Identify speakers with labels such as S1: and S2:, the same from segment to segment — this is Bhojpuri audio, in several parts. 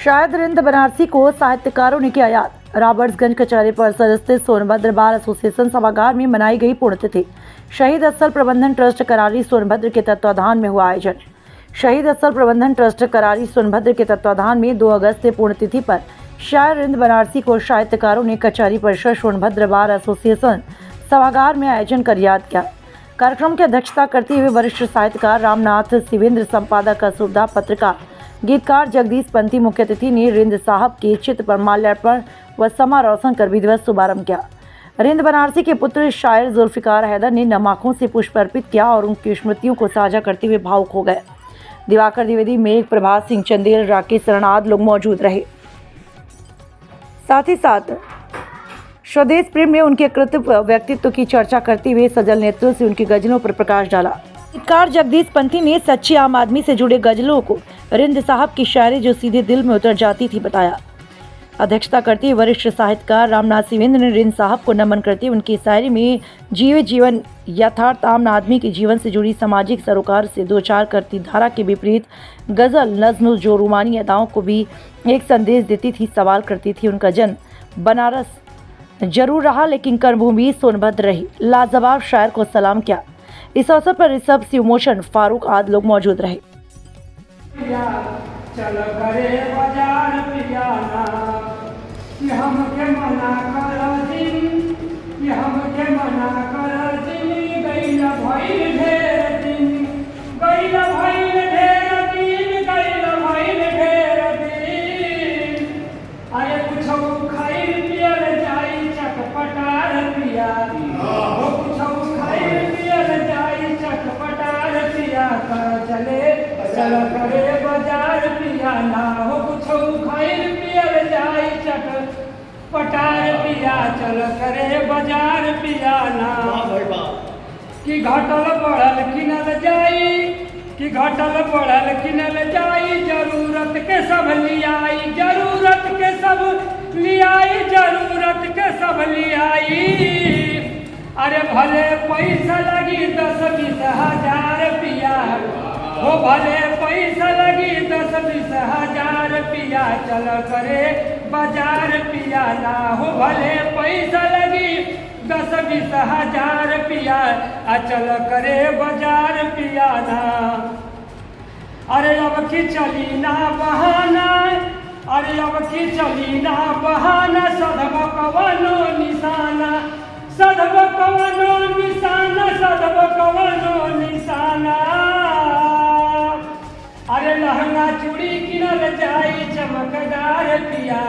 S1: शायद रिंद बनारसी को साहित्यकारों ने किया याद। रॉबर्ट्सगंज कचहरी परिसर स्थित सोनभद्र बार एसोसिएशन सभागार में मनाई गई पुण्यतिथि। शहीद स्थल प्रबंधन ट्रस्ट करारी सोनभद्र के तत्वाधान में हुआ आयोजन। शहीद स्थल प्रबंधन ट्रस्ट करारी सोनभद्र के तत्वाधान में 2 अगस्त से पुण्यतिथि पर शायर रिंद बनारसी को साहित्यकारों ने कचहरी परिसर सोनभद्र बार एसोसिएशन सभागार में आयोजन कर याद किया। कार्यक्रम की अध्यक्षता करते हुए वरिष्ठ साहित्यकार रामनाथ शिवेंद्र, संपादक असुविधा, पत्रकार गीतकार जगदीश पंथी, मुख्य अतिथि ने रिंद साहब के चित्र पर माल्यार्पण व समा रोशन कर विधिवत शुभारंभ किया। रिंद बनारसी के पुत्र शायर जुल्फिकार हैदर ने नम आंखों से पुष्प अर्पित किया और उनकी स्मृतियों को साझा करते हुए भावुक हो गए। दिवाकर द्विवेदी, मेघ, प्रभात सिंह चंदेल, राकेश शरण आदि लोग मौजूद रहे। साथ ही साथ स्वदेश प्रेम में उनके कृत्य व्यक्तित्व की चर्चा करते हुए सजल नेत्रों से उनकी गजलों पर प्रकाश डाला। गीतकार जगदीश पंथी ने सच्ची आम आदमी से जुड़े गजलों को रिंद साहब की शायरी जो सीधे दिल में उतर जाती थी बताया। अध्यक्षता करते हुए वरिष्ठ साहित्यकार रामनाथ शिवेंद्र ने रिंद साहब को नमन करते हुए उनकी शायरी में जीवन यथार्थ आम आदमी के जीवन से जुड़ी सामाजिक सरोकार से दो चार करती धारा के विपरीत गजल नज्म जो रूमानी अदाओं को भी एक संदेश देती थी, सवाल करती थी। उनका जन्म बनारस जरूर रहा लेकिन कर्मभूमि सोनभद्र रही। लाजवाब शायर को सलाम किया। इस अवसर पर ऋषभ, शिवमोशन, फारूक आदि लोग मौजूद रहे।
S2: चल करे बाजार पियाना कि हमके मना कर दिन, कि हमके मना कर दिन, गैला भइल ढेर दिन, गैला भइल ढेर दिन, गैला भइल ढेर दिन। आए कुछो खाइल पियल जाई चटपटार पिया, हो कुछो खाइल पियल जाई चटपटार पिया। कर चले चल करे बाजार पियाना, हो कुछो खाइल पियल जाई चटपटार पिया। चल करे बाजार पियाना कि घटल बढ़ल किनल जाई, कि घटल बढ़ल किनल जाई, जरूरत के सब लियाई, जरूरत के सब लियाई, जरूरत के सब लियाई। अरे भले पैसा लगी 10-20 हजार पिया, हो भले पैसा लगी 10-20 हजार पिया। चल करे बाजार पियाना, हो भले पैसा लगी 10-20 हजार पिया, चल करे बाजार पियाना। अरे अब की चली ना बहाना, अरे अब की चली ना बहाना, सधब कवनो निशाना, सधब कवनो निशाना, सधब कवनो निशाना। अरे लहंगा चूड़ी किनल जाई चमकदार पिया,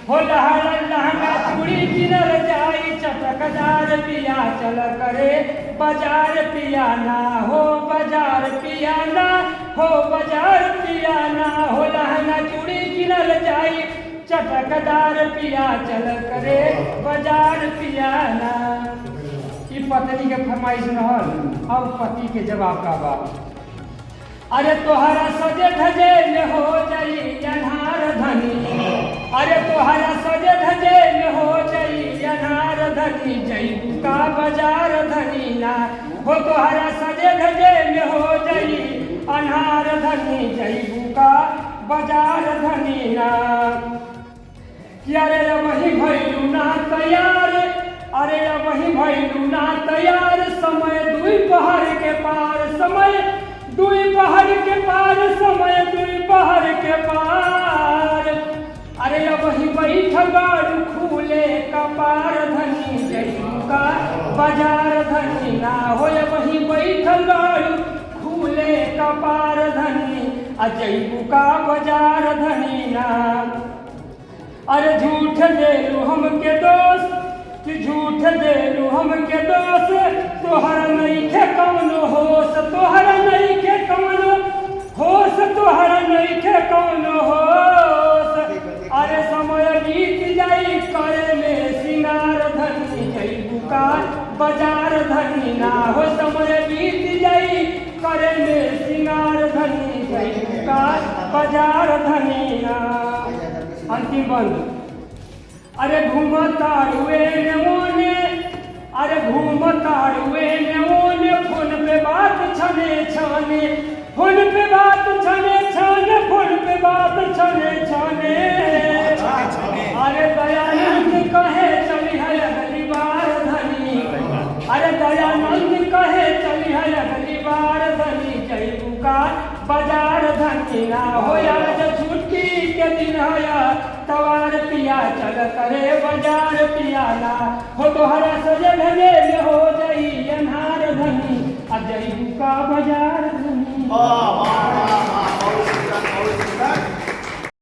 S2: हो लहंगा चूड़ी किनल जाई चमकदार पिया। चल करे बाजार पियाना, हो बाजार पियाना, हो बाजार पियाना, हो लहंगा चूड़ी किनल जाई चटकदार पिया। चल करे बाजार पियाना। ई पत्नी के फरमाइश रहल, अब पति के जवाब का बात। अरे तोहरा सजे धजे में हो जाई अनार धनी, अरे तोहरा सजे धजे में हो जाई अनार धनी, जईबू का बाजार धनी ना, हो तोहरा सजे धजे में हो जाई अनार धनी, जईबू का बाजार धनी ना। अरे वही भैलू ना तैयार, अरे वही भैलू ना तैयार, समय दुई पहाड़ के पार, समय दुई पहाड़ के पार, समय दुई पहाड़ के पार। अरे वही बैठल बारू खुले कपार धनी, जईबू का बाजार धनी ना, हो वही बैठल बारू खुले कपार धनी, जईबू का बाजार धनी ना। अरे झूठ देलू हमके दोस्त, कि झूठ देलू हमके दोस्त, तोहरा नहीं खे कौनो होश, तोहरा नहीं खे कौनो होश, तोहरा नहीं खे कौनो होश। अरे समय बीत जाई करे में सिंगार धनी, जईबू का बाजार धनी ना, हो समय बीत जाई करे में सिंगार धनी, जईबू का बाजार धनी ना। अंतिम बंद। अरे घूमतारुए ने मोने, अरे घूमतारुए ने मोने, फोन पे बात छने छाने, फोन पे बात छने छाने, फोन पे बात छने छने छने अरे दयानंद कहे चली है अगली बार धनी अरे दयानंद कहे चली है अगली बार धनी जयबू का बाजार धनी ना होया जो छुट्टी के दिन होया तवार पिया चल करे बाजार पिया ना हो तोहरा सजे ढगे में हो जाई अनहार धनी अजयबू का बाजार धनी